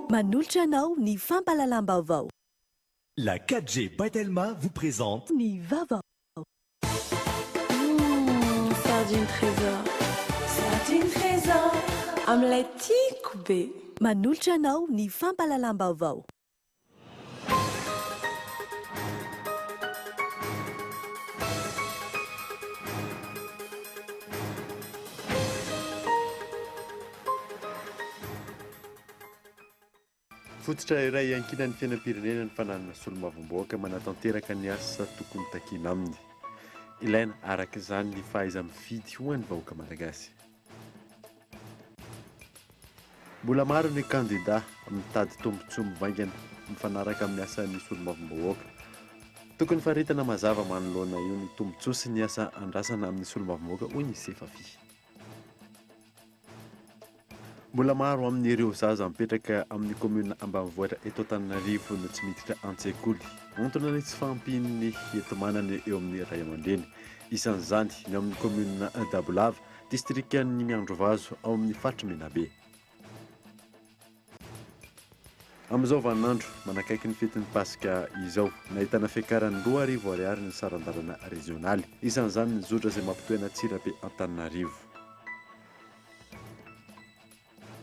Manolotra anao ny fampalalam-baovao. La 4G Batelma vous présente Ny vaovao. Sardine trésor. Sardine trésor. Omelette tiako be. Manolotra anao ny fampalalam-baovao. Fototra iray ankinan'ny fiainam-pirenena ny fananana solombavamboaka manatanteraka ny asa tokony takiana aminy. Ilaina araka izany ny fahaiza mifidy ho an'ny vahoaka malagasy. Mbola maro ny kandida mitady tombotsoa mivaingana mifanaraka amin'ny asan'ny solombavamboaka. Tokony faritana mazava manoloana io ny tombotsoa sy ny asa andrasana amin'ny solombavamboaka hoy ny sefafi. Mbola maro amin'ireo zaza mipetraka amin'ny komuna ambanivohitra eto Antananarivo no tsy miditra an-tsekoly. Antony ny tsy fahampian'ny enti-manana eo amin'ny ray aman-dreny. Isan'izany ny amin'ny komuna Dabolava, distrikan'ny Miandrovazo ao amin'ny faritra Menabe. Amin'izao vaninandro manakaiky ny fetin'ny Pasika izao, nahitana fiakarany 2,000 ariary ny saran-dalana rezionaly. Isan'izany ny zotra izay mampitoena Antsirabe Antananarivo.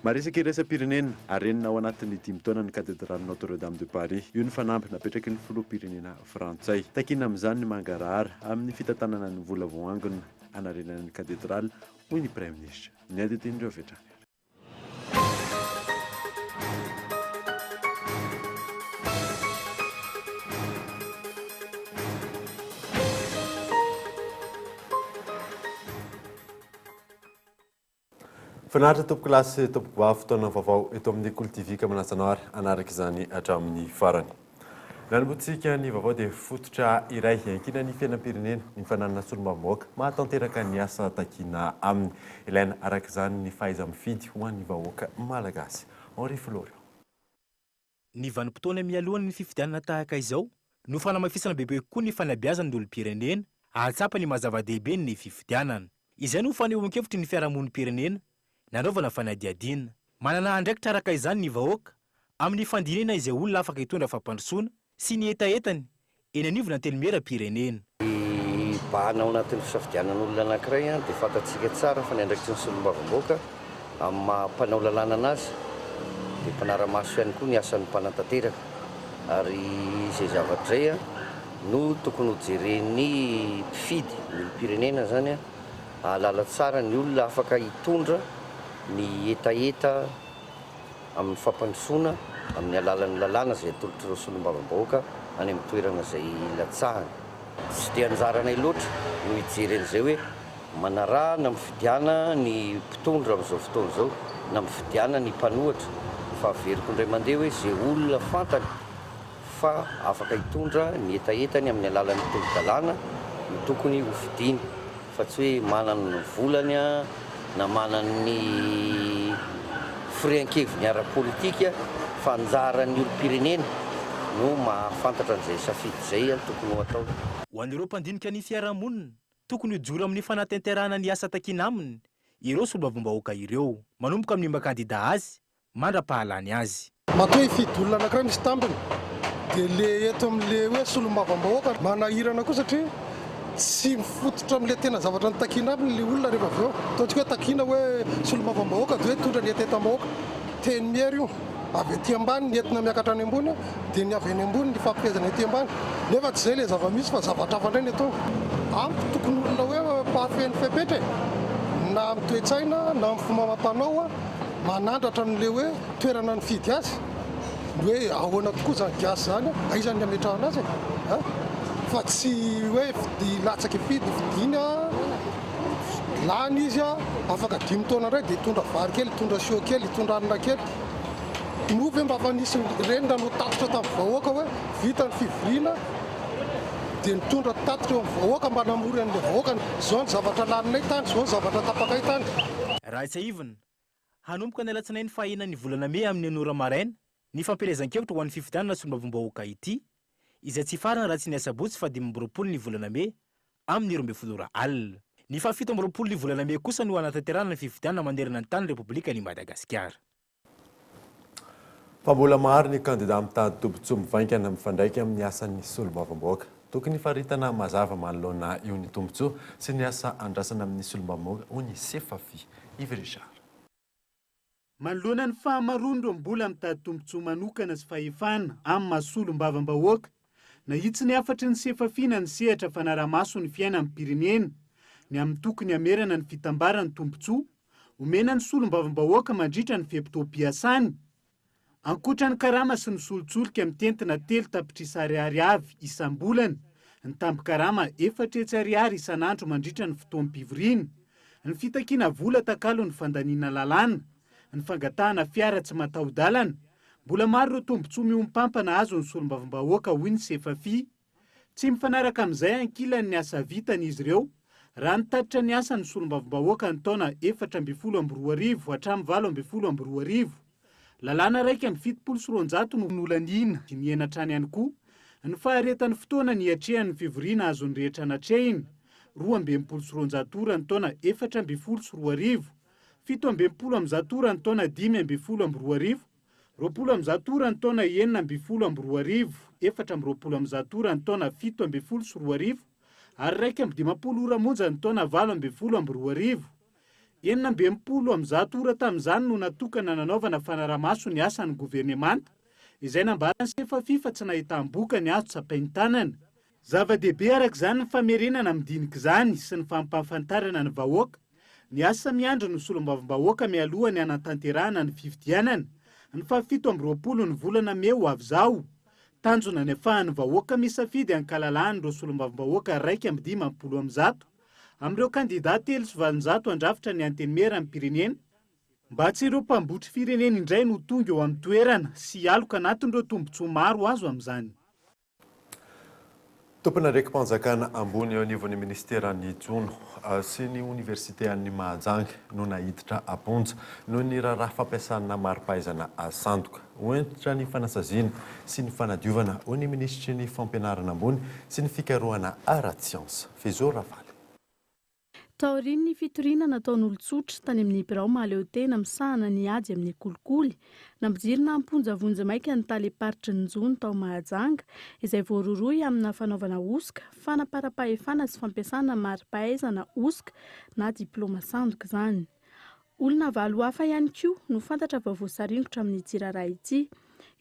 Maresaka iraisam-pirenena arenina ao anatin'ny 5 taona ny katedraly Notre-Dame de Paris. Io ny fanampy napetraky ny filoham-pirenena frantsay. Takiana amin'izany ny mangarahara amin'ny fitantanana ny vola voangona anarenan'ny katedraly hoy ny Prime Ministre. Ny aditin'ireo vetrany. Fanaritra tompoko lasy tompoko vavy fotoana vaovao eto amin'ny École TV Manasanoary anaraka izany hatramin'ny farany. Nanombotsika ny vaovao dia fototra iray ankinan'ny fiainam-pirenena ny fananana solombavamboaka mahatanteraka ny asa takiana aminy. Ilaina araka izany ny fahaiza mifidy ho an'ny vahoaka malagasy. Henri Florio. Ny vanim-potoana mialohan'ny ny fifidianana tahaka izao no fanamafisana bebe kokoa ny fanabeazan'ny olom-pirenena ahatsapa ny mazava-dehibe ny fifidianana. Izay no fanehoan-kevitry ny fiarahamonim-pirenena nanaovana fanadiadiana. Manana andraikitra araka izany ny vahoaka amin'ny fandinena izay olona afaka hitondra fampandrosoana sy ny etaetany eny anivona telomeram-pirenena. Bahana ao anatin'ny fisafidianan'olona anankiray dia fantatsika tsara fa ny andraikitry ny solombavamboaka amin'ny mampanao lalàna anazy dia mpanara-maso ihany koa ny asan'ny mpanantanteraka. Ary izay zavatra izay no tokony ho jeren'ny mpifidy ny pirenena zany ahalala tsara ny olona afaka hitondra ny etaeta amin'ny fampandrosoana amin'ny alalan'ny lalàna izay atolotr'ireo solombavamboaka any amin'ny toerana izay latsahany. Tsy dia anjaranay loatra no hijeren'izay hoe manarà na mifidiana ny mpitondra amin'izao fotoana izao na mifidiana ny mpanohatra, fa averiko indray mandeha hoe izay olona fantany fa afaka hitondra ny etaetany amin'ny alalan'ny tolo-dalàna no tokony ho fidiny, fa tsy hoe manana ny volany na manana ny firehan-keviny ara-politika fa anjaran'ny olom-pirenena no mahafantatra an'izay safidy izay tokony ho atao. Ho an'ireo mpandinika ny fiarahamonina tokony hijoro amin'ny fanatanterahana ny asa takiana aminy ireo solombavamboaka ireo, manomboka amin'ny mba-kandida azy mandra-pahalany azy. Matoa hifidy olona anankiray misy tambiny dia le eto amin'le hoe solombavamboaka manahirana koa satria tsy mifototra amin'le tena zavatra ny takiana aminy le olona rehefa avy eo. Ataontsika hoe takiana hoe solombavamboaka dia hoe tondra ny etaetam-bahoaka teny miery io avy ety ambany ny entina miakatra any ambony dia ny avy any ambony ny fampihezana ety ambany. Nefa tsy izay le zava-misy fa zavatra hafa indray ny atao. Ampy tokony olona hoe parfait fepetra na amin'ny toe-tsaina na amin'ny fomba amam-panao manandratra n'le hoe toerana ny fidy azy hoe ahoana tokoa zany gasy zany aizany ny ametrahana azy fa tsy hoe latsaky fidy fidiny lany izy afaka 5 taona indray dia hitondra vary kely, hitondra sio kely, hitondra anina kely. Novy mba fa nisy renina no tatotra tamin'ny vahoaka hoe vita ny fivoriana dia nitondra tatotra eo amin'ny vahoaka mba namory an'le vahoaka zao ny zavatra laninay tany, zao ny zavatra tapakay tany. Raha tsy aivana hanomboka ny alatsinainy fahaenan'ny volana May amin'ny Anora Maraina ny fampelezan-kevitra ho an'ny fifidianana solombavamboaka ity izay tsy farana raha tsy ny asabotsy fa 20 ny volana May amin'ny 12 alina. Ny 17 ny volana May kosa no anatanterahana ny fifidianana manerana ny tany Repoblikan'i Madagasikara. Fa mbola maro ny kandida mitady tombotsoa mivaingana mifandraika amin'ny asan'ny solombavamboaka. Tokony faritana mazava manoloana io ny tombotsoa sy ny asa andrasana amin'ny solombavamboaka hoy ny Sefafi Yves Richard. Manoloana ny fahamarondo mbola mitady tombotsoa manokana sy fahefana amin'ny mahasolombavambahoaka, nahitsy ny afatry ny Sefafi ny sehatra fanaramaso ny fiaina amin'ny pirenena, ny amin'ny tokony hamerana ny fitambarana ny tombotsoa, omena ny solombavambahoaka mandritra ny feptom-piasany. Ankoatra ny karama sy ny solontsoloka amin'ny tentina 3 tapitrisa ariary isam-bolana, ny tampi-karama 4 ariary isan'andro mandritra ny fotoam-pivoriana, ny fitakiana vola takalo ny fandaniana lalàna, ny fangatahana fiara tsy mataho-dalana. Mbola maro ireo tombotsoa miompampana azo ny solombavambahoaka hoy ny Sefafi. Tsy mifanaraka amin'izay ankilany ny asa vitany izy ireo raha nitatitra ny asa ny solombavambahoaka ny taona 2012 hatramin'ny 2012. Lalàna raika amin'ny 700 no nolaniana ny enatrany ihany koa. Ny faharetan'ny fotoana ny atrehan'ny fivoriana azon'ny rehetra natrehiny 12 ny taona 412, 17 ny taona 512, 20 ny taona 912, 420 ny taona 712, ary raika amin'ny 50 ora monja ny taona 12. 920 ora tamin'izany no natokana nanaovana fanaramaso ny asan'ny governemanta, izay nambarany Sefafi fa tsy nahitam-boka ny azo tsapain-tanana. Zava-dehibe arak'izany ny famerenana amin'dinika izany sy ny fampahafantarana ny vahoaka. Ny asa miandry ny solombavambahoaka mialoha ny anatanterahana ny fifidianana. Ny 17 ny volana May ho avy izao. Tanjona ny ahafahan'ny vahoaka misafidy ankalalahany ireo solombavambahoaka 150 amin'ireo kandida 3,700 andrafitra ny antenimera amin'ny pirenena, mba tsy ireo mpambotry firenena indray no tonga eo amin'ny toerana sy aloka anatin'ireo tombotsoa maro azo amin'izany. Tompona raiki-panjakana ambony eo anivon'ny ministeran'ny Jono sy ny Université an'ny Mahajanga no nahiditra aponja noho ny raharaha fampiasana mari-pahaizana asandoka. Hoentitra ny fanasaziana sy ny fanadiovana ho ny ministry ny fampianarana ambony sy ny fikarohana ara-tsiansa. Fezo Ravaly. Taoriny ny fitoriana nataon'olon-tsotra tany amin'ny birao mahaleo tena misahana ny ady amin'ny kolikoly, nampijirina amponja vonjy maika ny taleparitry ny Jono tao Mahajanga, izay voaroroy amina fanaovana osika, fanapara-pahefana sy fampiasana mari-pahaizana osika na diploma sandoka izany. Olona 7 hafa ihany koa no fantatra fa voasaringotra amin'ny tsiraraha ity.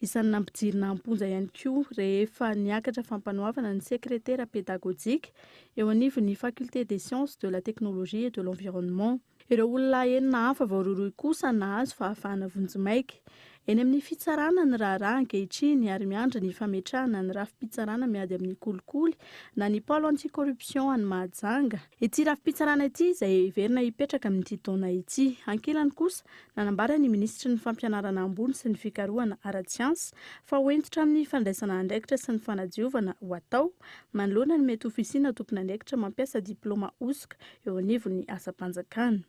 Isan'ny nampijirina amponja ihany koa rehefa niakatra fampanoavana ny sekretera pédagogique eo anivon'ny faculté des sciences de la technologie et de l'environnement. Ireo olona 9 hafa voaroroy kosa nahazo fahafahana vonjimaika. Eny amin'ny fitsarana ny raharaha ankehitriny ary miandry ny fametrahana ny rafi-pitsarana miady amin'ny kolikoly na ny pôle anti-corruption any Mahajanga. Ity rafi-pitsarana ity izay verina hipetraka amin'ity taona ity. Ankilany kosa nanambara ny ministry ny fampianarana ambony sy ny fikarohana ara-tsiansa fa hoentitra amin'ny fandraisana andraikitra sy ny fanadiovana ho atao manoloana ny mety ofisina tompona andraikitra mampiasa diploma osika eo anivon'ny asa-panjakana.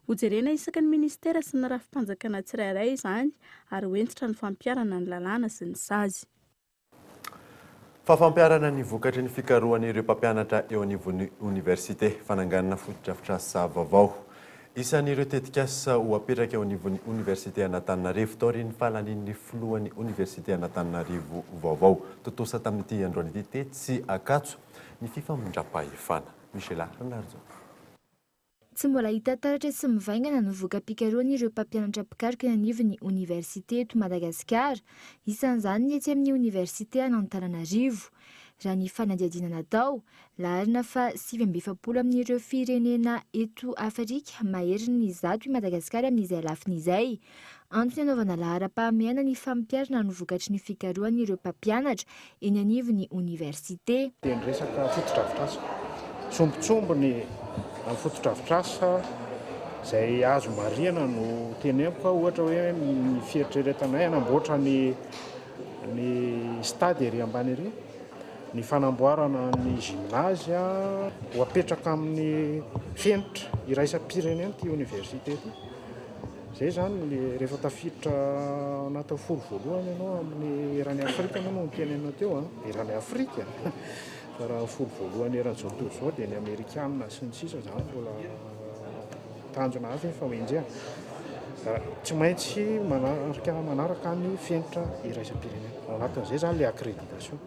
Hojerena isaky ny ministera sy ny rafi-panjakana tsirairay izany ary hoentitra ny fampiarana ny lalàna sy ny sazy. Fa fampiarana ny vokatry ny fikarohan'ireo mpampianatra eo anivon'ny université fananganana fotodrafitrasa vaovao. Isan'ireo tetikasa ho apetraka eo anivon'ny université Anatananarivo taorian'ny fahalaliny filohan'ny université Anatananarivo vaovao. Totosa tamin'ity androany ity tety sy akatso ny fifamindram-pahefana. Michela Ranarjo. Tsy mbola hita taratra sy mivaingana no voka-pikarohany ireo mpampianatra pikaroka eny anivon'ny université eto Madagasikara, isan'izany ny etsy amin'ny université Antananarivo. Raha ny fanadihadiana natao, larina fa 720 amin'ireo firenena eto Afrika mahery ny zato i Madagasikara amin'izay lafin'izay. Antony anaovana lahara-pahamehana ny fampiarana no vokatry ny fikarohany ireo mpampianatra eny anivon'ny université. Dia ny resaka fotodrafitrasa, tsombotsombony amin'ny fotodrafitrasa izay azo marihana no teneniko ohatra hoe ny fieritreretanay hanamboatra ny stade ery ambany ery, ny fanamboarana ny gymnase ho apetraka amin'ny fenitra iraisam-pirenena ty université ty. Zay zany rehefa tafiditra anaty folo voalohany ianao amin'ny eran'ny Afrika moa no nitenenao teo eran'ny Afrika fa raha folo voalohany eran'izao tontolo izao dia ny Amerikanina sy ny sisa zany mbola tanjona avy fa hoenjea. Tsy maintsy manaraka ny fenitra iraisam-pirenena. Ao anatin'izay zany ilay accréditation.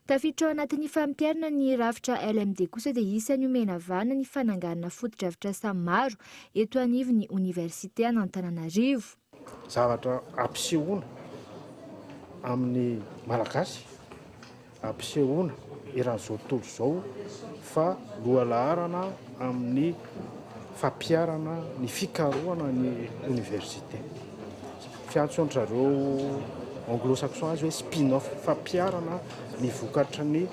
Tafiditra ao anatin'ny fampiarana ny rafitra LMD kosa dia isany omena vana ny fananganana foto-dravitra samy maro eto anivon'ny Université an'Antananarivo. Zavatra ampisehoana amin'ny malagasy, ampisehoana eran'izao tontolo izao fa lohalaharana amin'ny fampiarana ny fikarohana ny université. Fiantson'zareo anglo-saxon azy hoe spin-off, fampiarana ny vokatra ny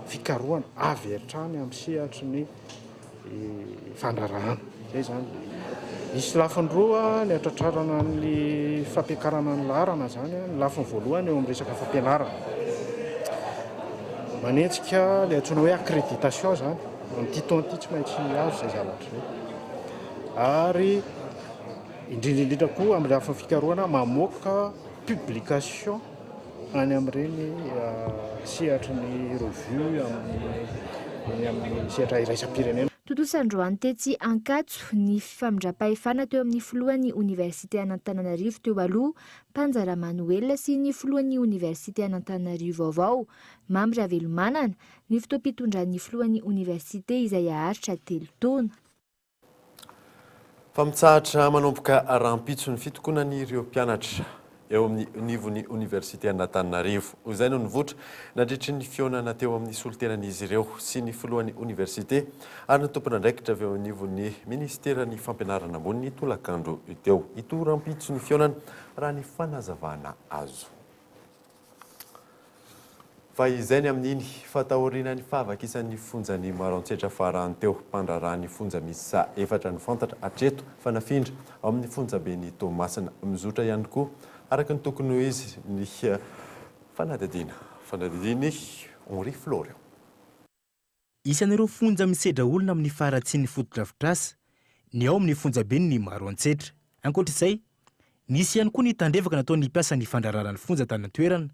fikarohana avy hatrany amin'ny sehatry ny fandrarahana. Zay zany. Misy lafiny roa ny atratrarana ny fampiakarana ny laharana zany. Ny lafiny voalohany eo amin'ny resaka fampianarana. Manentsika ilay antsoina hoe accréditation zany. Amin'ity taon'ity tsy maintsy azo zay zavatra zay. Ary indrindra koa amin'ny lafiny fikarohana mamoaka publication any amin'ireny sehatry ny revue amin'ny sehatra iraisam-pirenena. Tontosandroany Tetsy Ankatso ny famindram-pahefana teo amin'ny filohan'ny Université an'Antananarivo teo aloha Mpanjara Manuel sy ny filohan'ny Université an'Antananarivo avao Mamy Ravelomanana ny fotoam-pitondran'ny filohan'ny Université izay aharitra 3 taona. Fa mitsahatra manomboka rahampitso ny fitokonan'ireo mpianatra eo amin'ny nivon'ny Université an'Antananarivo. Izay no nivoatra nandritry ny fionana teo amin'ny solotenan'izy ireo sy ny filohan'ny université ary ny tompon'andraikitra avy eo anivon'ny ministeran'ny fampianarana ambony ny tolakandro teo. Ito rahampitso ny fionana raha ny fanazavana azo. Fa izay ny amin'iny fatahorinan'ny fahavakisany fonjan'ny Maroantsetra farany teo mpandrarahany fonja misa 4 ny fantatra hatreto fanafindra ao amin'ny fonjabeny Tomasina mizotra ihany koa araka ny tokony ho izy ny fanadidiny Henri Florian. Isan'ireo fonja misedra olona amin'ny faratsian'ny foto-drafitrasa ny ao amin'ny fonjabeny ny Maroantsetra. Ankoatr'izay, nisy ihany koa ny tandrevaka nataon'ny mpiasa ny fandrararany fonja tany an-toerana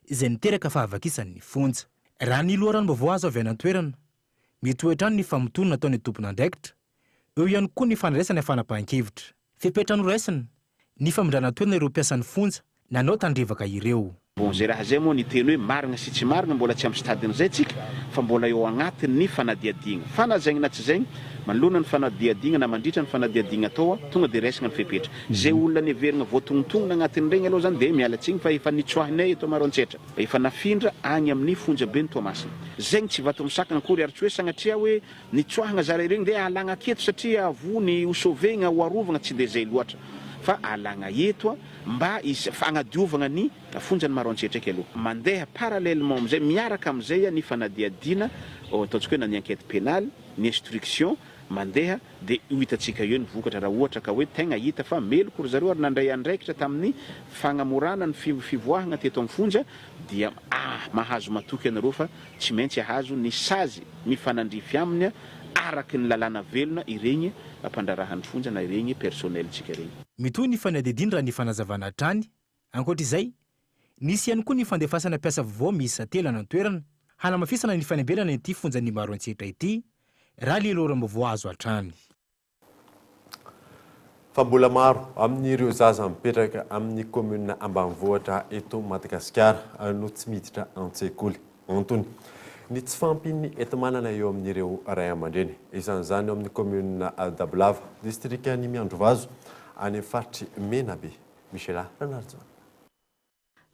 izay niteraka fahavakisany fonja. Raha ny loharanom-baovao azo avy any an-toerana, mety hoetrany ny famotonana nataon'ny tompon'andraikitra, eo ihany koa ny fandraisany fanapahan-kevitra. Fepetrano raisina ny famindrana toerana ireo mpiasan'ny fonja nanao tandrevaka ireo. Bon, zay raha zay moa ny teny hoe marina sy tsy marina mbola tsy amin'ny stadin'izay tsika fa mbola eo agnatiny ny fanadiadiana. Fa na zaigny na tsy zaigny, manoloana ny fanadiadiana na mandritra ny fanadiadiana atao tonga dia raisina ny fepetra. Zay olona ny heverina voatongotonona agnatiny regny aloha zany dia miala tsiny fa efa nitsoahinay eto Maroantsetra. Efa nafindra agny amin'ny fonjabeny Tomasina. Zaigny tsy vato misakana akory ary tsy hoe sagnatria hoe nitsoahina zara ireny dia alagna aketo satria avony ho sauvegna ho arovagna tsy dia zay loatra. Fa alagna eto mba fagnadiovagna ny fonjan'ny Maroantsetra eky aloha. Mandeha parallèlement amizay miaraka amizay ny fanadiadiana ataontsika hoe na ny enquête pénale, ny instruction mandeha dia hitantsika eo ny vokatra raha ohatra ka hoe tegna hita fa meloko zareo ary nandray andraikitra tamin'ny fagnamorana ny fivoahana teto amin'ny fonja dia mahazo matoky anareo fa tsy maintsy ahazo ny sazy mifanandrify aminy araky ny lalàna velona iregny ampandrarahan'ny fonja na iregny personnel tsika regny. Mitoy ny fanadidiny raha ny fanazavana hatrany. Ankoatr'izay, nisy ihany koa ny fandefasana mpiasa vaovao miisa 3 any an-toerana hanamafisana ny fanambelana ity fonjan'ny Maroantsetra ity raha ny loharanom-baovao azo hatrany. Fa mbola maro amin'ireo zaza mipetraka amin'ny commune ambanivohitra eto Madagasikara no tsy miditra an-tsekoly. Antony ny tsy fampiny etomanana eo amin'ireo ray aman-dreny. Isan'izany eo amin'ny commune Dablava, district ny Miandrovazo, any faritry Menabe. Michela Ranardzo.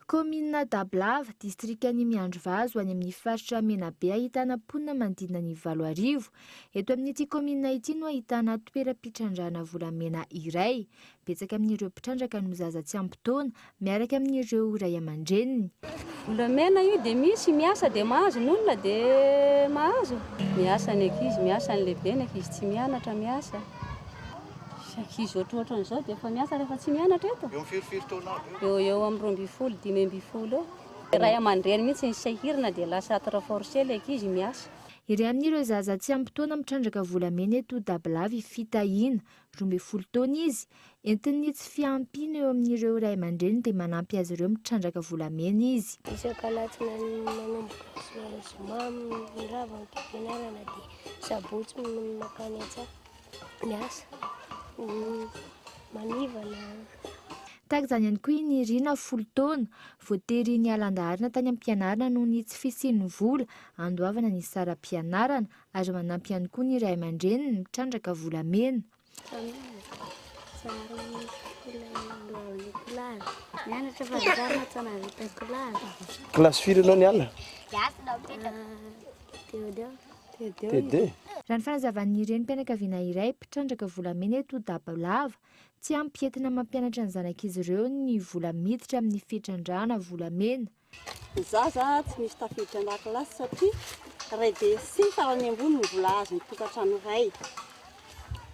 Commune Dablava, district ny Miandrovazo any amin'ny faritra Menabe ahitana mponina manodidina ny 7 arivo. Eto amin'ity commune ity no ahitana toeram-pitrandrana volamena iray. Betsaka amin'ireo mpitrandraka no zaza tsy ampy taona miaraka amin'ireo ray aman-dreniny. Volamena io dia misy miasa dia mahazo, ny olona dia mahazo. Miasa ny ankizy, miasa ny lehibe, ny ankizy tsy mianatra miasa. Ankizy ohatrohatran'izao dia efa miasa rehefa tsy mianatra eto. Eo amin'ny 12, 15 eo. Ray aman-dreny mihitsy ny sahirana dia lasa renforcer ilay ankizy miasa. Iray amin'ireo zaza tsy ampy-taona mitrandraka volamena eto Dabelavy fitahiana 12 taona izy, entin'ny tsy fiampina eo amin'ireo ray aman-dreny dia manampy azy ireo mitrandraka volamena izy. Isakalatsina manomboka zoma mirava ny fampianarana dia sabotsy makany an-tsaha miasa manivana. Tahaka izany ihany koa iny Irina 10 taona voatery ny alan-daharana tany am-pianarana noho ny tsy fisian'ny vola andoavana ny saram-pianarana ary manampy ihany koa ny ray aman-dreny mitrandraka volamena. Kilasy firy ianao niala? Raha ny fanazavan'ny renim-pianakaviana iray mpitrandraka volamena eto Dabelavy, tsy ampy entina mampianatra ny zanak'izy ireo ny vola miditra amin'ny fitrandrahana volamena. Ny zaza tsy misy tafiditra an-dakilasy satria ray dia sy farany ambony ny vola azo ny tokantrano iray.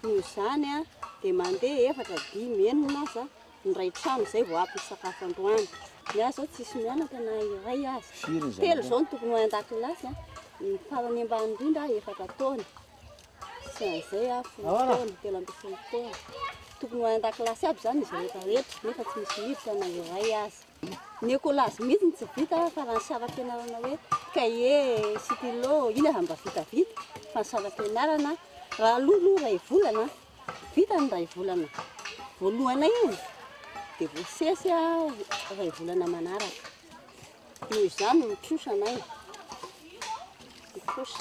Noho izany dia mandeha 4-5 enina aza ny ray trano izay vao ampy sakafo androany. Ny azy zao tsisy mianatra na iray azy. 3 izao ny tokony ho an-dakilasy, ny farany ambany indrindra 4 taona. Sy an'izay 10 taona, 13 taona. Tokony ho an-dakilasy aby izany izy rehetra nefa tsy misy miditra na iray azy. Ny ekolazy mihitsy tsy vita fa raha ny saram-pianarana hoe cahier, stylo, iny aza mba vitavita. Fa ny saram-pianarana raha loloha ray volana, vita ny ray volana. Voalohana iny dia voasesy ray volana manaraka. Noho izany mitrosanay. Mitrosa.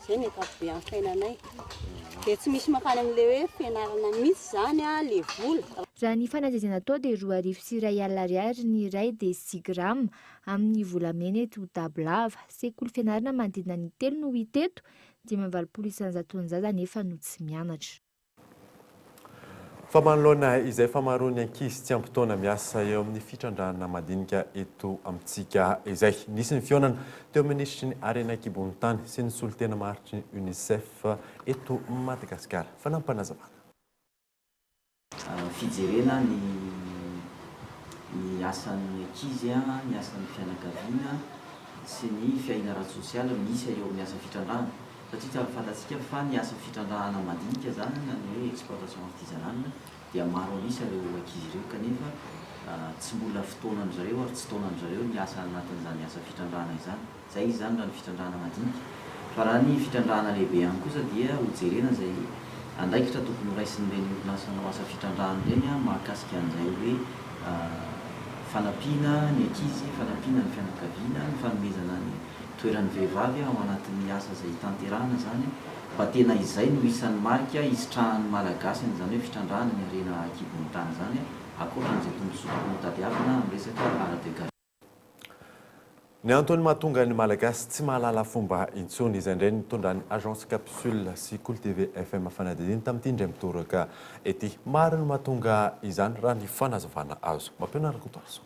Izay ny ankapobeny amin'ny fiainanay. Dia tsy misy makany amin'ilay hoe fianarana mihitsy izany ilay vola. Raha ny fanadihadiana atao dia 2,4 ny iray dia 6 grama amin'ny volamena eto Dabelavy. Sekoly fianarana manodidina ny 3 no hita eto, 520 isan-jaton'ny zaza nefa no tsy mianatra. Fa manoloana izay famaroany ankizy tsy ampy-taona miasa eo amin'ny fitrandrahana madinika eto amintsika izay. Nisy ny fionana teo ministry ny Arena Kibonitany sy ny solitena maharitry ny UNICEF eto Madagasikara. Fa nampanazavana. Fijerena ny asan'ny ankizy, ny asan'ny fianakaviana sy ny fiaina ara-tsosialy misy eo amin'ny asa fitrandrahana. Satria tsy afa-fantatsika fa ny asa fitrandrahana madinika zany na ny hoe exploitation artisanale dia maro anisa ireo ankizy ireo kanefa tsy mbola fotoanany zareo ary tsy taonany zareo ny asa anatin'izany asa fitrandrahana izany. Zay izy zany raha ny fitrandrahana madinika. Fa raha ny fitrandrahana lehibe ihany kosa dia hojerena izay andraikitra tokony ho raisin'ireny orinasa asa fitrandrahana ireny mahakasika an'izay hoe fanampiana ny ankizy, fanampiana ny fianakaviana, ny fanomezana ny toeran'ny vehivavy ao anatin'ny asa izay tanterahana zany mba tena izay no isan'ny marika isitrahan'ny malagasy izany hoe fitrandrahana ny Arena Kibonitany zany akoatran'izay tombontsoa tadiavina amin'ny resaka ara-be. Ny antony mahatonga ny malagasy tsy mahalala fomba intsony izay indray nitondra ny agence capsule sy Cool TV FM fanadihadiana tamin'ity indray mitoraka ety. Maro ny mahatonga izany raha ny fanazavana azo. Mampianarako toaso.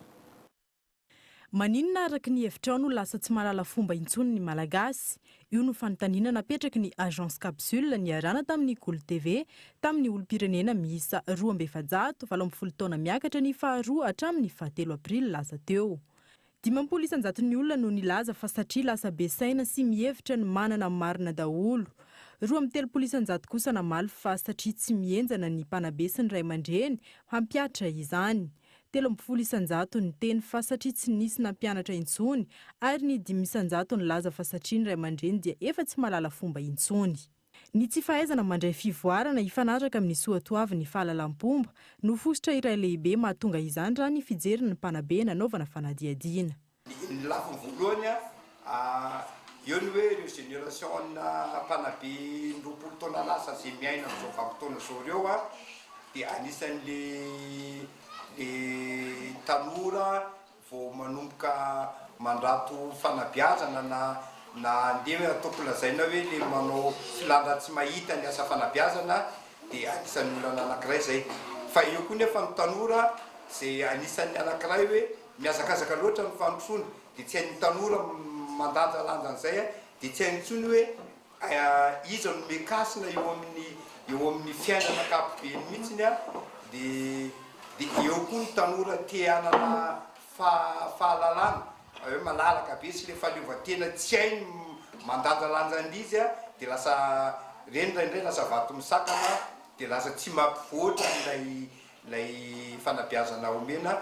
Maninona araka ny hevitrao no lasa tsy mahalala fomba intsony ny malagasy? Io no fanontaniana napetraky ny agence capsule niarana tamin'ny Cool TV tamin'ny olom-pirenena miisa 2,700 20 taona miakatra ny faharoa hatramin'ny 13 aprily lasa teo. 50 isan-jaton'ny olona no nilaza fa satria lasa be saina sy mihevitra ny manana marina daholo. 13 isan-jato kosa namaly fa satria tsy mienjana ny mpanabe sy ny ray aman-dreny hampiatra izany. 30 isan-jato ny teny fa satria tsy nisy nampianatra intsony ary ny 5 isan-jato nilaza fa satria ny ray aman-dreny dia efa tsy malala fomba intsony. Ny tsy fahaizana mandray fivoarana ifanaraka amin'ny soatoavy ny fahalalam-pomba no fositra iray lehibe mahatonga izany raha ny fijeriny ny mpanabe nanaovana fanadihadiana. Ny lafiny voalohany eo ny hoe ireo génération mpanabe 20 taona lasa izay miaina amin'izao vanim-potoana izao ireo dia anisan'le tanora vao manomboka mandrato fanabeazana na andeha ataoko lazaina hoe le manao filàna tsy mahita ny asa fanabeazana dia anisan'ny olana anankiray zay. Fa eo koa nefa ny tanora izay anisan'ny anankiray hoe miazakazaka loatra ny fandrosoana dia tsy hain'ny tanora mandanjalanja an'izay dia tsy hainy intsony hoe iza no mekasina eo amin'ny fiainana ankapobeny mihitsiny dia eo koa ny tanora te hanana fahalalana hoe malalaka be sy le fahaleovantena tsy hainy mandanjalanja an'izy a dia lasa reny raindray lasa vato misakana dia lasa tsy mampivoatra ilay fanabeazana omena.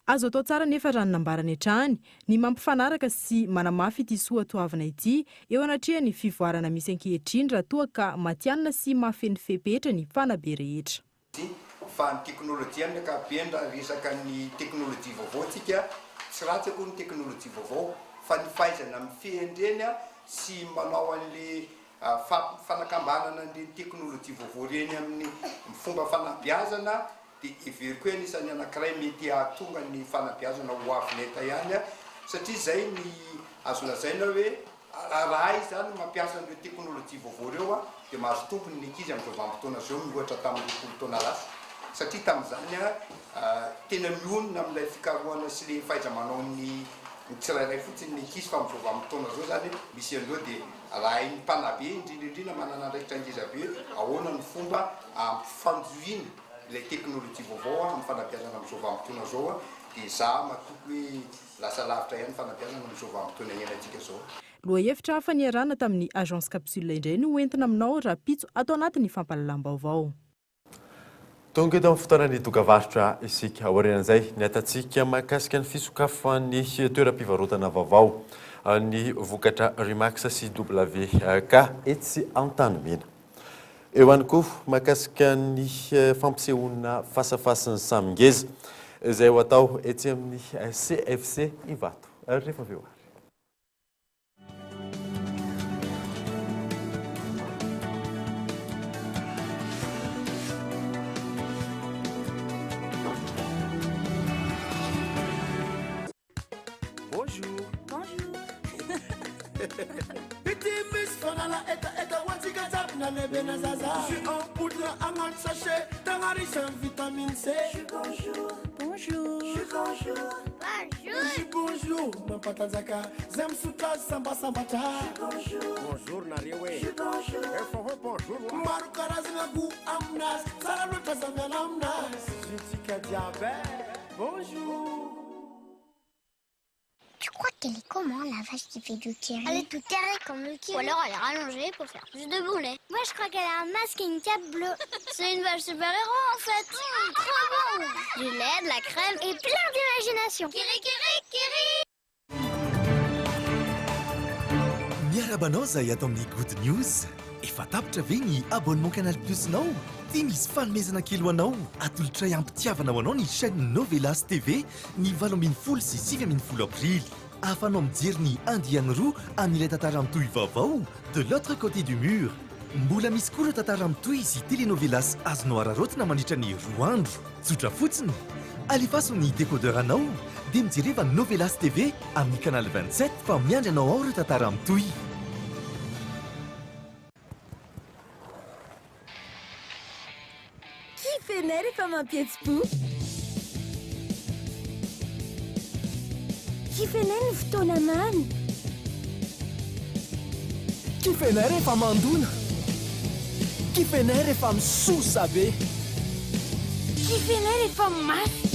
Azo atao tsara nefa raha nambarany hatrany ny mampifanaraka sy manamafy ity soatoavana ity eo anatria ny fivoarana misy ankehitriny raha toa ka matianina sy mahafeny fepetra ny fanabe rehetra. Fa ny teknôlôjia amin'ny ankapobeny raha resaka ny teknôlôjia vaovao tsika tsy ratsy akory ny teknôlôjia vaovao fa ny fahaizana mifehendreny sy manao an'le fanakambanana ny teknôlôjia vaovao reny amin'ny fomba fanabeazana dia everiko hoe anisany anankiray mety ahatonga ny fanabeazana ho avineta ihany satria izay ny azo lazaina hoe raha izy zany mampiasa an'ireo teknôlôjia vaovao reo dia mahazo tompony ny ankizy amin'izao vanim-potoana zao mihoatra tamin'ny 20 taona lasa satria tamin'izany tena mionona amin'ilay fikarohana sy le fahaiza-manao ny tsirairay fotsiny ny ankizy fa amin'izao vanim-potoana zao zany misy an'ireo dia raha iny mpanabe indrindrindrina manana andraikitra angizabe ahoana ny fomba ampifanjoina ilay teknôlôjia vaovao amin'ny fanabeazana amin'izao vanim-potoana zao dia za matoky hoe lasa lavitra ihany fanabeazana amin'izao vanim-potoana iainantsika zao. Loha hevitra hafa niarahana tamin'ny agence capsule indray no entina aminao raha pitso atao anatin'ny fampahalalam-baovao. Tonga eto amin'ny fotoanany dokavarotra isika aorian'izay ny atantsika mahakasika ny fisokafan'ny toeram-pivarotana vaovao ny vokatra Remax sy WK etsy an-tanimena. Eo ihany koa mahakasika ny fampisehoana fasafasin'ny samingeza izay ho atao etsy amin'ny CFC Ivato. Rehefa avy eo. Jus en poudre en un sachet, dans un riche en vitamine C. Bonjour, bonjour, bonjour, bonjour, bonjour, ma patanzaka, zem suta samba samba cha. Bonjour, bonjour nariwe. Bonjour, bonjour. Maru karazina gu amnas, salalu tazamyan amnas. Jutika diabète. Bonjour. Tu crois qu'elle est comment, la vache qui fait du kiri? Elle est toute carrée comme le kiri. Ou alors elle est rallongée pour faire plus de bon lait. Moi, je crois qu'elle a un masque et une cape bleue. C'est une vache super-héros, en fait. Trop bon. Du lait, de la crème et plein d'imagination. Kiri, kiri, kiri. Miarabanao zay ato amin'ny Good News. Efa tapitra ve ny abonnement Canal Plus-nao? Dia misy fanomezana kely ho anao. Atolotra iampitiavana ho anao ny chaîne Novelas TV ny 8 sy 7 aprily. Ahafanao mijery ny andiany roa amin'ilay tantara mitohy vaovao de l'autre côté du mur. Mbola misy koa ireo tantara mitohy sy telenovelas azonao ararotina mandritra ny 2 andro. Tsotra fotsiny. Alefaso ny décodeur anao dia mijereva Novelas TV amin'ny canal 27 fa miandry anao ao ireo tantara mitohy. Kifenay rehefa mampihetsi-po. Kifenay ny fotoana mamy. Kifenay rehefa mandona. Kifenay rehefa misosa be. Kifenay rehefa mafy.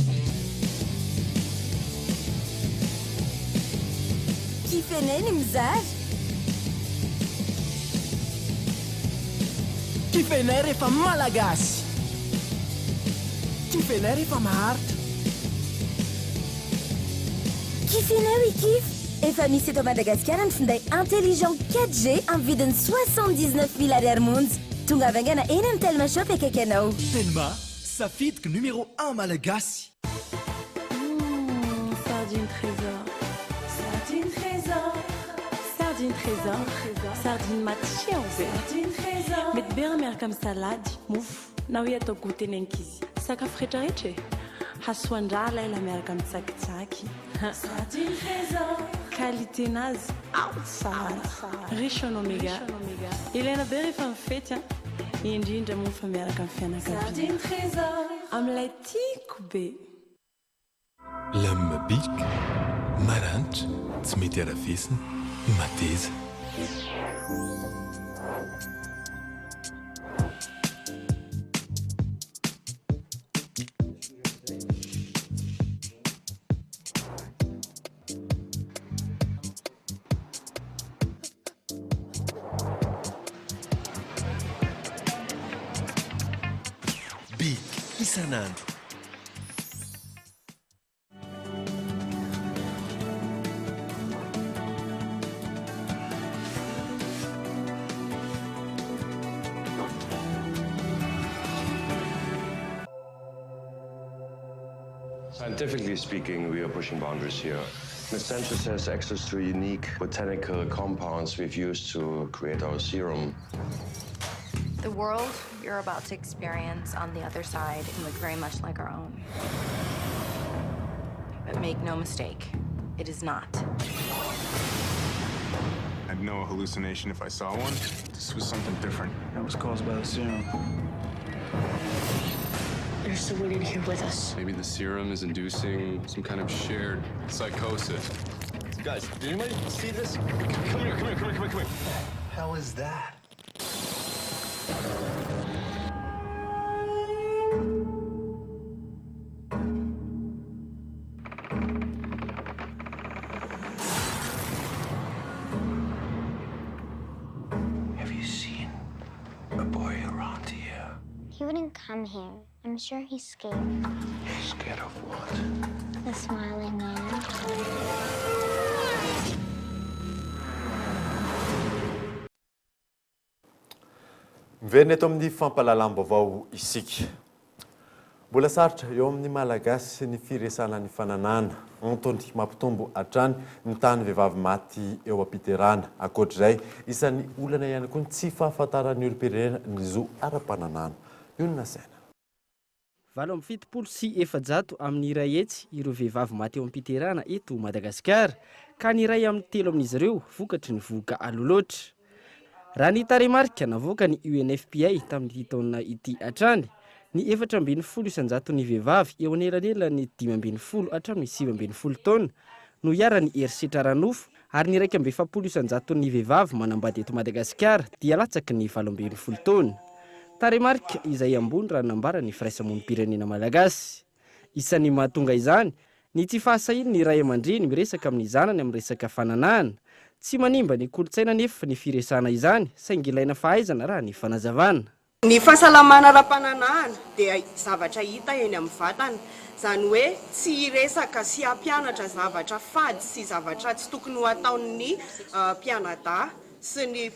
Kifenay ny mizary. Kifenay rehefa malagasy. Kifenay rehefa maharitra. Kifenay oui kif. Efa misy eto Madagasikara ny finday intelligent 4G amin'ny vidiny 79 000 ariary monja. Tonga avaingana eny amin'ny Telma Shop akaiky anao. Telma, safidiky numéro 1 malagasy. Sardine trésor. Sardine trésor. Sardine trésor. Sardine matisha Sardine trésor. Mety be miaraka amin'ny salady, mofo, na hoe atao goûter ny ankizy. Sakafo rehetrarehetra. Hasoandra ila miaraka amin'ny tsakitsaky. Sardine trésor. Qualité nazy, tsara. Riche en oméga. Ilaina be rehefa mifety, indrindra moa fa miaraka amin'ny fianakaviana. Sardine trésor. Amin'ilay tiako be. Lame bic, maranitra, tsy mety arafesina, mateza. isan'andro. Scientifically speaking, we are pushing boundaries here. Ms. Sanchez has access to unique botanical compounds we've used to create our serum. The world you're about to experience on the other side can look very much like our own. But make no mistake, it is not. I'd know a hallucination if I saw one. This was something different. That was caused by the serum. There's someone in here with us. Maybe the serum is inducing some kind of shared psychosis. Guys, did anybody see this? Come here. How is that? Have you seen a boy around here? He wouldn't come here. I'm sure he's scared. Scared of what? The smiling man. Miverina eto amin'ny fampalalam-baovao isika. Mbola sarotra eo amin'ny malagasy ny firesana ny fananana antony mampitombo hatrany ny tany vehivavy maty eo am-piterana. Ankoatr'izay, isan'ny olana ihany koa tsy fahafantaran'ny olo-pirenena ny zo ara-pananana. Io ny nasaina. 770 amin'ny iray hetsy ireo vehivavy maty eo am-piterana eto Madagasikara, ka ny iray amin'ny 3 amin'izy ireo vokatry ny voka aloloatra. Raha ny taremarika navoaka ny UNFPA tamin'ity taona ity hatrany, ny 470 isanjaton'ny vehivavy eo anelanelany 520 hatramin'ny 720 taona no iarany herisetra ranofo, ary ny 170 isanjaton'ny vehivavy manambady eto Madagasikara dia latsaky ny 720 taona. Taremarika izay ambony raha nambarany firaisamonim-pirenena malagasy. Isan'ny mahatonga izany, ny tsy fahasahiany ny ray aman-dreny miresaka amin'ny zanany amin'ny resaka fananana. Tsy manimba ny kolotsaina nefa ny firesana izany, saingy ilaina fahaizana raha ny fanazavana. Ny fahasalamana ara-pananana dia zavatra hita eny amin'ny vatana. Zany hoe tsy resaka sy hampianatra zavatra fady sy zavatra tsy tokony ho ataon'ny mpianadahy sy ny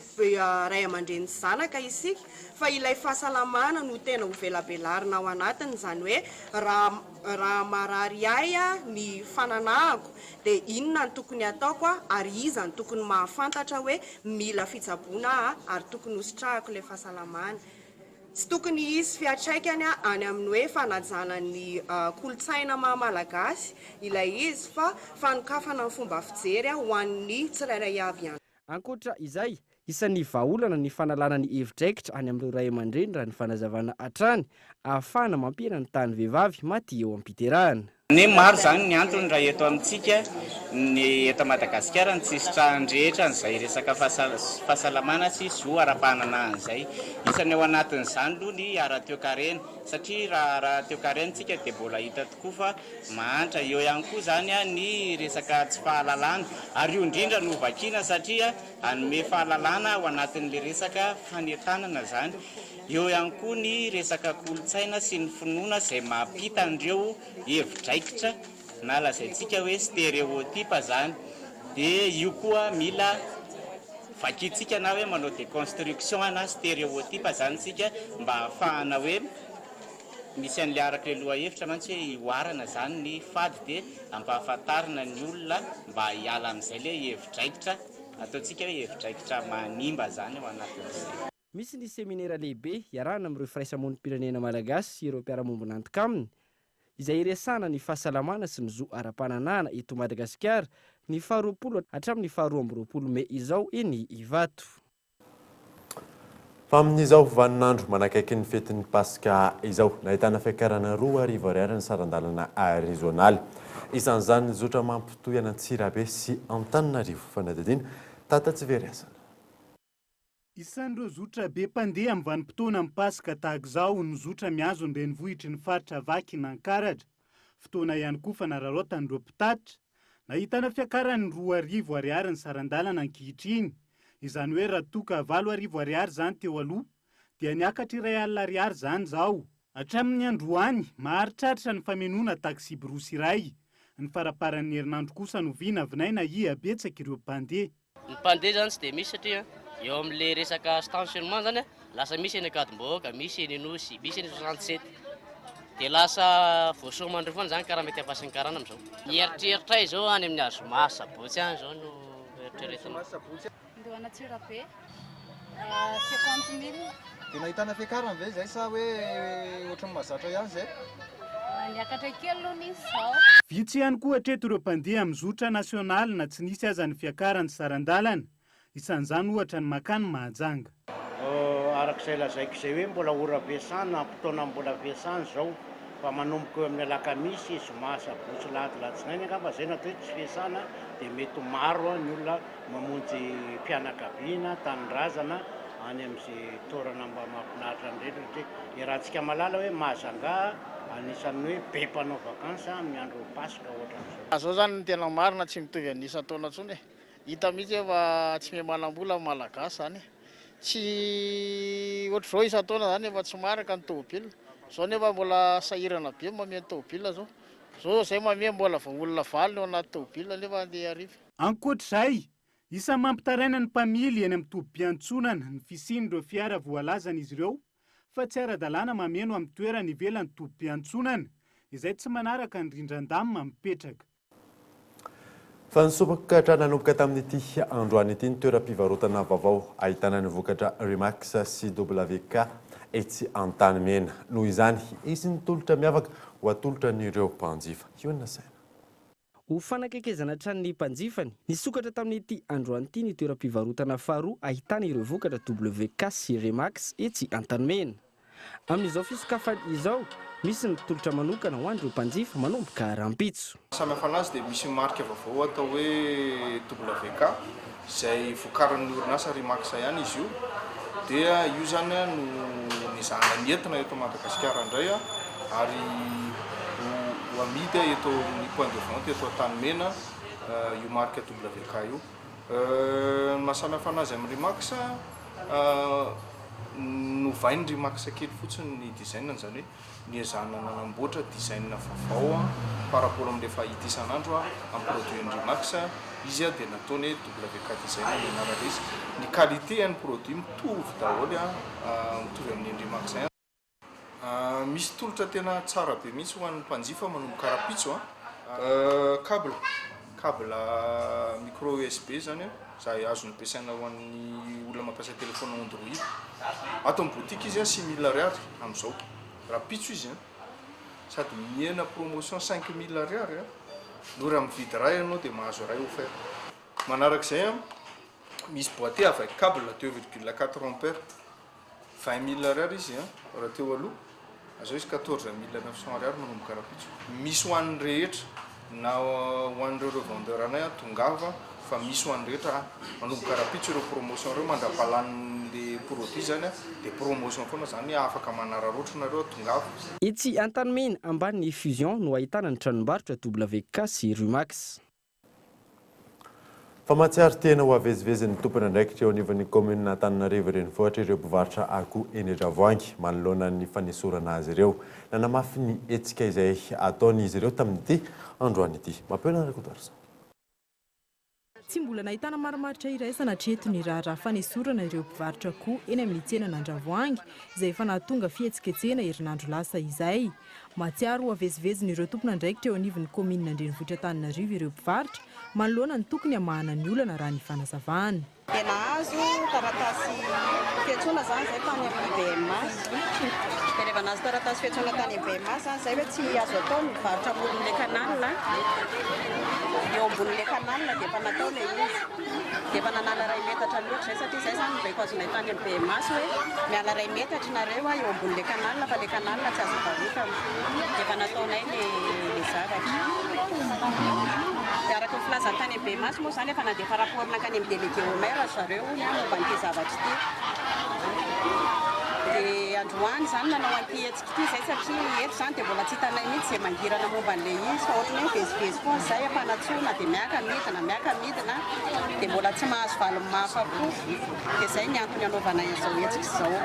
ray aman-dreny zanaka isika, fa ilay fahasalamana no tena ho velabelarina ao anatiny. Zany hoe raha marary ahy ny fananahako dia inona ny tokony ataoko ary iza ny tokony mahafantatra hoe mila fitsaboana ary tokony hositrahako ilay fahasalamana. Tsy tokony isy fiantraikany any amin'ny hoe fanajana ny kolotsaina maha-malagasy ilay izy, fa fanokafana ny fomba fijery ho an'ny tsirairay avy ihany. Ankoatra izay, isan'ny vahaolana ny fanalana ny hevitraikitra any amin'ny ray aman-dreny raha ny fanazavana hatrany ahafahana mampiana ny tany vehivavy maty eo am-piterahana. Ny maro zany ny antony raha eto amintsika ny eto Madagasikara ny tsisitrahany rehetra n'izay resaka fahasalamana sy zo ara-pananana izay. Isany ao anatin'izany aloha ny ara-toekarena, satria raha ara-toekarenantsika dia mbola hita tokoa fa mahantra. Eo ihany koa zany ny resaka tsy fahalalana, ary io indrindra no vakiana satria hanome fahalalana ao anatin'le resaka fanentanana zany. Eo ihany koa ny resaka kolotsaina sy ny finoana izay mampita an'ireo hevidraikitra na lazaintsika hoe stéréotype zany. Dia io koa mila vakiantsika na hoe manao déconstruction na stéréotype zany sika mba ahafahana hoe misy an'le araka le loha hevitra mantsy hoe ioarana zany ny fady dia ampahafantarina ny olona mba hiala amin'izay le hevidraikitra, ataontsika hoe hevidraikitra manimba zany ao anatin'izay. Misy ny seminaire lehibe iarahana amin'ireo firaisamonim-pirenena malagasy sy ireo mpiara-mombona antoka aminy, izay iresana ny fahasalamana sy ny zo ara-pananana eto Madagasikara ny 20 hatramin'ny 22 Mey izao eny Ivato. Fa amin'izao vaninandro manakaiky ny fetin'ny Pasika izao, nahitana fiakarana 2 arivo ariary ny sarandalana régionaly. Isan'izany zotra mampitohy an'Antsirabe sy Antananarivo. Fanadidina Tatatsivery. Isan'ireo zotra be mpandeha amin'ny vanim-potoana amin'ny Pasika tahaka izao ny zotra miazo ny renivohitry ny faritra Vaky na Ankaratra. Fotoana ihany koa fanararaotan'ireo mpitatitra. Nahitana fiakarany 2 arivo ariary ny sarandalana ankehitriny. Izany hoe raha toka 7 arivo ariary zany teo aloha, dia niakatra 2 alina ariary zany zao. Hatramin'ny androany maharitraritra ny famenoana taxi brosy iray. Ny faraparan'ny herinandro kosa noviana vinaina iabetsaka ireo mpandeha. Ny mpandeha zany tsy dia misy satria eo amin'ilay resaka stationnement zany lasa misy eny Akadimboka, misy eny Anosy, misy eny 67. Dia lasa voasomandro foana zany karaha mety ampasin'ny karana amin'izao. Ny eritreritra izao any amin'ny Azoma Sabotsy any izao no eritreretana. Ndoana Tsirabe 50 000. Tena ahitana fiakarana ve zay sa hoe ohatran'ny mahazatra ihany zay? Niakatra kely aloha nisy zao. Vitsy ihany koa hatreto ireo mpandeha amin'ny zotra nasionaly na tsy nisy aza ny fiakarany sarandalana. Isan'izany ohatra ny makany Mahajanga. Arak'izay lazaiko izay hoe mbola ora fiasana, fotoana mbola fiasana zao fa manomboka eo amin'ny alakamisy Zoma Sabotsy Lahady Latsinainy angamba zay natao hoe tsy fiasana dia mety maro ny olona mamonjy mpianakaviana, tanindrazana any amin'izay toerana mba mahafinaritra indrindra satria rahantsika malala hoe Mahajanga anisan'ny hoe be mpanao vakansa amin'ny andro Pasika ohatran'izao. Zao zany ny tena marina tsy mitovy anisan-taona intsony. Hita mihitsy fa tsy miha-manam-bola malagasy zany. Tsy ohatr'izao isan-taona zany efa tsy maraka ny tômôbila. Zao nefa mbola sahirana be mamia ny tômôbila zao. Zao zay mamia mbola olona valo eo anaty tômôbila nefa andeha ariva. Ankoatr'izay, isa mampitaraina ny mpamily eny amin'ny tobi-piantsonana ny fisian'ireo fiara voalazan'izy ireo fa tsy ara-dalàna mameno amin'ny toerana ivelan'ny tobi-piantsonana izay tsy manaraka ny rindran-damina mipetraka. Fa ny sopaka nanomboka tamin'ity androany ity ny toeram-pivarotana vaovao ahitana ny vokatra Remax sy WK etsy Antanimena. Noho izany izy ny tolotra miavaka ho atolotra n'ireo mpanjifa. Ioana saina. Ho fanakekezana tran'ny mpanjifany, nisokatra tamin'ity androany ity ny toeram-pivarotana faharoa ahitana ireo vokatra WK sy Remax etsy Antanimena. Amin'izao fisokafany izao, misy ny tolotra manokana ho an'ireo mpanjifa manomboka rampitso. Samihafa anazy dia misy marika vaovao atao hoe WK izay vokarin'ny orinasa Remax ihany izy io. Dia io zany no nizahana ny entina eto Madagasikara indray ary ho amidy eto amin'ny point de vente eto Antanimena io marika WK io. Ny mahasamihafa anazy amin'ny Remax novainy Remax kely fotsiny ny design zany hoe niezahana nanamboatra design vaovao par rapport amin'ilay fahita isan'andro amin'ny produit Remax izy dia nataony WK design nianarana izy. Ny qualité ny produit mitovy daholo mitovy amin'ny Remax. Misy tolotra tena tsara be mihitsy ho an'ny mpanjifa manomboka rapitso câble micro USB zany izay azony ampiasaina ho an'ny olona mampiasa telefona Android. Ato amin'ny boutique izy 6 000 ariary amin'izao. Rapitso izy sady miena promotion 5 000 ariary no raha mividy ray ianao dia mahazo ray offert. Manarak'izay misy boîtier avec câble 2,4 ampères 20 000 ariary izy raha teo aloha. Azao izy 14 900 ariary manomboka rapitso. Misy ho an'ny rehetra na ho an'ireo revendeur anay tongava fa misy ho an'ny rehetra manomboka rapitso ireo promotion ireo mandrapalan'le produit zany dia promotion foana zany afaka manararoatranareo tongava. Etsy Antanimena ambany fusion no ahitana ny tranombarotra WK sy Remax. Fa matsiaro tena ho avezivezin'ny tompona andraikitra eo anivon'ny commune Antananarivo renivohitra ireo mpivarotra akoho eny Andravoahangy manoloana ny fanesorana azy ireo. Nanamafy ny hetsika izay ataon'izy ireo tamin'ity androany ity. Mampiona rakotarisa. Tsy mbola nahitana marimaritra iraisana hatreto ny raharaha fanesorana ireo mpivarotra akoho eny amin'ny tsenana Andravoahangy izay efa nahatonga fihetsiketsena herinandro lasa izay. Matsiaro ho aveziveziny ireo tompona andraikitra eo anivon'ny commune Andrenivohitra Antananarivo ireo mpivarotra manoloana ny tokony hamahana ny olana raha ny fanazavana. Tena azo taratasy fiantsona zany zay tany amin'ny BMS. Dia rehefa nazo taratasy fiantsona tany amin'ny BMS zay hoe tsy azo atao ny mivarotra ambonin'ilay kanalina. Eo ambonin'ilay kanalina dia efa natao ilay izy. Dia efa nanala ray metatra loatra zay satria zay zany mbaiko azonay tany amin'ny BMS hoe miala ray metatra nareo eo ambonin'ilay kanalina fa ilay kanalina tsy azo varotana. Dia efa nataonay ilay zavatra. Dia araka ny filazany tany amin'ny BMS moa zany efa nandefa raporina kany amin'ny délégué au maire zareo momba an'ity zavatra ity. dia androany zany nanao anty-hetsika ity zay satria eto zany dia mbola tsy hitanay mihitsy izay mangirana momba an'ilay izy fa ohatrany hoe vezivezy foana zay ampanatsona dia miaka midina dia mbola tsy mahazo valiny mahafa-po dia zay ny antony anaovanay an'izao hetsika izao.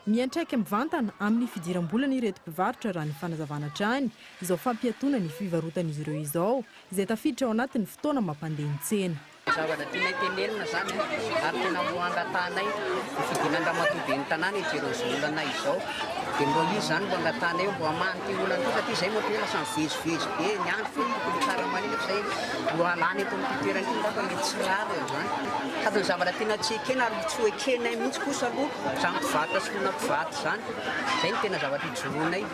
Miantraika mivantana amin'ny fidiram-bolana ireto mpivarotra raha ny fanazavana hatrany izao fampiatona ny fivarotan'izy ireo izao izay tafiditra ao anatin'ny fotoana mampandeha ny tsena. Zavatra tianay tenenina zany ary tena moangatanay fidinandramatobe ny tanàna ijerovolana izao dia mbo izy zany mbo angatanay mbo amany ty olana ty satria zay moa lasa mivezivezy be ny andro fo tokony tsara manina fa zay mbo alany eto amin'ny toerana iny dafa le tsy rary zany sady ny zavatra tena tsy ekena ary tsy hoekenay mihitsy kosa aloha samy mpivata sy lona mpivata zany zay ny tena zavatra ijoroanay.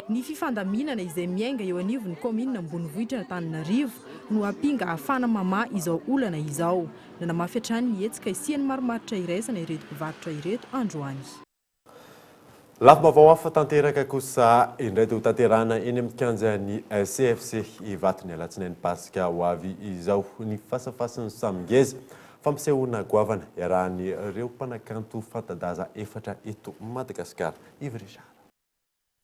Ny fifandaminana izay miainga eo anivon'ny komina Ambonivohitra Antananarivo no hampinga ahafana mama izao olana izao. Nanamafy hatrany ny hetsika isiany maromaritra iraisana ireto mpivarotra ireto androany. Lafim-baovao hafa tanteraka kosa indray dia ho tanterahana eny amin'ny kianjan'ny CFC Ivato ny alatsinainy Pasika ho avy izao ny fasafasin'ny Samingeza fampisehoana goavana iarahany ireo mpanakanto fanta-daza efatra eto Madagasikara. Ivry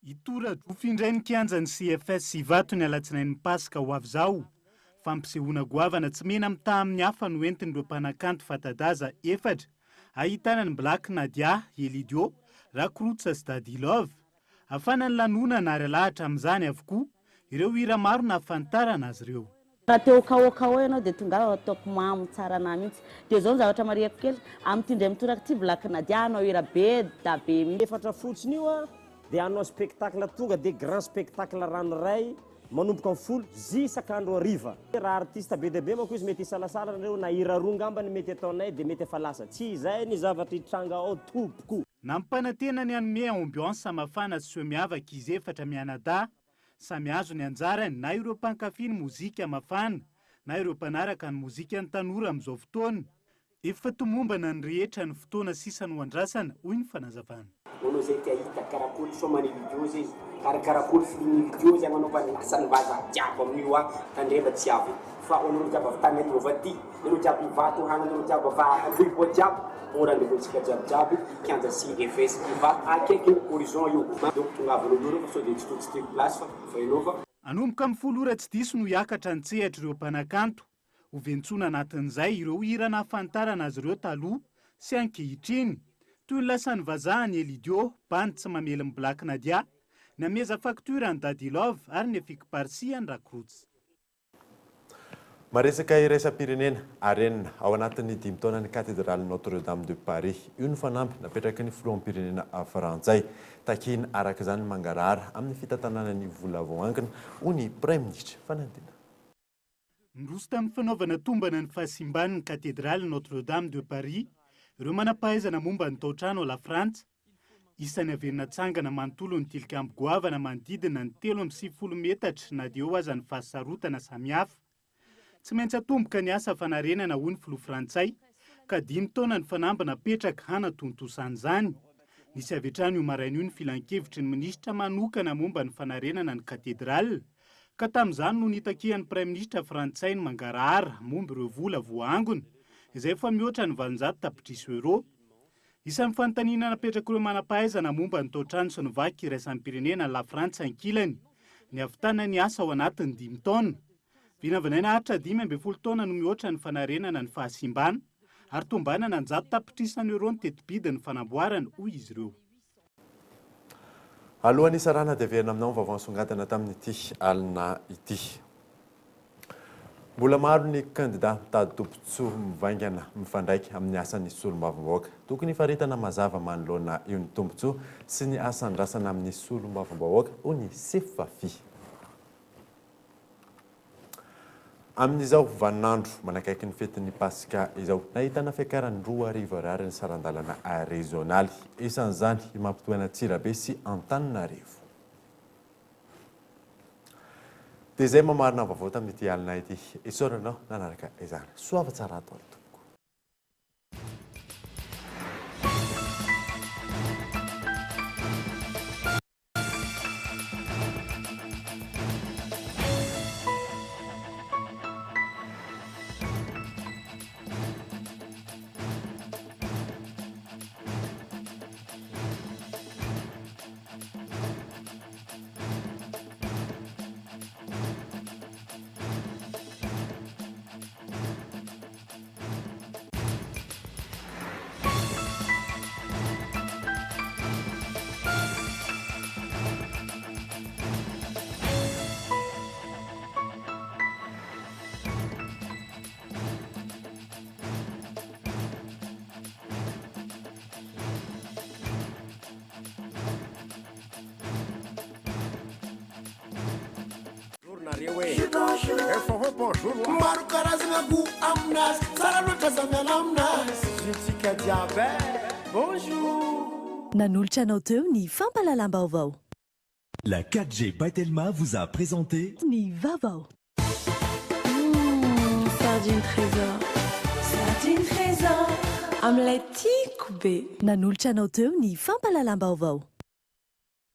Itora-drofy indray ny kianjan'ny CFS Ivato ny alatsinainy Pasika ho avy izao. Fampisehoana goavana tsy mena mitaha amin'ny hafa no entin'ireo mpanakanto fanta-daza efatra. Ahitana ny Black Nadia, Elidio, Rakrotsa sy Dadilov. Afana ny lanonana ary alahatra amin'izany avokoa ireo hira maro nahafantarana azy ireo. Raha teo kao ianao dia tonga ataoko mamo tsara na mihitsy. Dia zao ny zavatra mariako kely amin'ny tindray mitoraka ity Black Nadia anao hira be da be efatra fotsiny io dia anao spectacle tonga dia grand spectacle ranoray manomboka amin'ny folo zisak'andro hariva. Raha artiste be dia be manko izy mety isalasala ireo na hira roa ngambany mety ataonay dia mety efa lasa. Tsy izay ny zavatra hitranga ao toboko. Nampanantena ny anome ambiance mafana sy miavaka izy efatra mianada. Samy azo ny anjarany na ireo mpankafy ny mozika mafana na ireo mpanaraka ny mozika ny tanora amin'izao fotoana. Efa tomombana ny rehetra ny fotoana sisa no andrasana hoy ny fanazavana. Ono zay tia hita karakôry somany video zay karakôry filmy video zay manaovany asany vaza jiaby amin'io tandreva tsy avy fa ono jiaby avy tany eto vaty ono jiaby Ivato hagna ono jiaby va libo jiaby ora ndevotsika jiaby kianja CFS Ivato akaiky horizon io donc tonga avy lolo fa sode tsy place fa inova. Anomboka amin'ny folo ora tsy diso no hiakatra ny tsehatra ireo mpanakanto. Ho ventsona anatin'izay ireo hira nahafantarana azy ireo taloha sy ankehitriny. Toy ny lasany vazahany Elidio, bandy tsy mamely amin'ny Black Nadia, ny ameza faktura ny Dadilov ary ny afikiparisia ny Rakrotsa. Maresaka iraisam-pirenena arenina ao anatin'ny 5 taona ny katedraly Notre-Dame de Paris. Io ny fanamby napetraka ny filoham-pirenena frantsay. Takiny araka izany mangarahara amin'ny fitantanana vola voangina ho ny Prime Ministre fanantenana. Ndroso tamin'ny fanaovana tombana ny fahasimban'ny katedraly Notre-Dame de Paris, ireo manampahaizana momba ny tao-trano ao la Frantsa, isan'ny averina tsangana manontolo ny tilikambo goavana manodidina ny 3.50 metatra na dia eo aza ny fahasarotana samihafa. Tsy maintsy atomboka ny asa fanarenana hoy ny filoha frantsay, ka 5 taona ny fanamby napetraka hanatontosana. Nisy avy hatrany io maraina io ny filan-kevitry ny minisitra manokana momba ny fanarenana ny katedraly, ka tamin'izany no nitakihan'ny Prime Ministre frantsay ny mangarahara momba ireo vola voangona, izay fa mihoatra ny 700 tapitrisa euro. Isan'ny fanontaniana napetraka ireo manampahaizana momba ny tao-trano sy ny vaky iraisam-pirenena la Frantsa ankilany, ny havitana ny asa ao anatiny 5 taona. Vinavinaina ahatra 5 taona no mihoatra ny fanarenana ny fahasimbana, ary tombanana ny 100 tapitrisa euro ny tetibidi ny fanamboarana hoy izy ireo. Alohan'ny sarana dia verina aminao vaovao songadana tamin'ity alina ity. Mbola maro ny kandida mitady tombotsoa mivaingana mifandraiky amin'ny asan'ny solombavambahoaka. Tokony faritana mazava manoloana io ny tombotsoa sy ny asandrasana amin'ny solombavambahoaka ho ny sefafi. Amin'izao vaninandro manakaiky ny fetin'ny Pasika izao nahitana fiakarany 2,000 ariary ny sarandalana régionaly. Isan'izany mampitohana Tsirabe sy Antananarivo. Dia izay mamarina vaovao tamin'ity alina ity. Isaoranao nanaraka izany. Soava tsara atao. anareo hoe efa ho bonjour maro karazana go aminazy tsara loatra zamiana aminazy zitsika jiaby bonjour. Nanolotra anao teo ny fampalalam-baovao. La 4G by Telma vous a présenté Ny Vavao. Sardine trésor. Sardine trésor. Amin'ilay tiako be. Nanolotra anao teo ny fampalalam-baovao.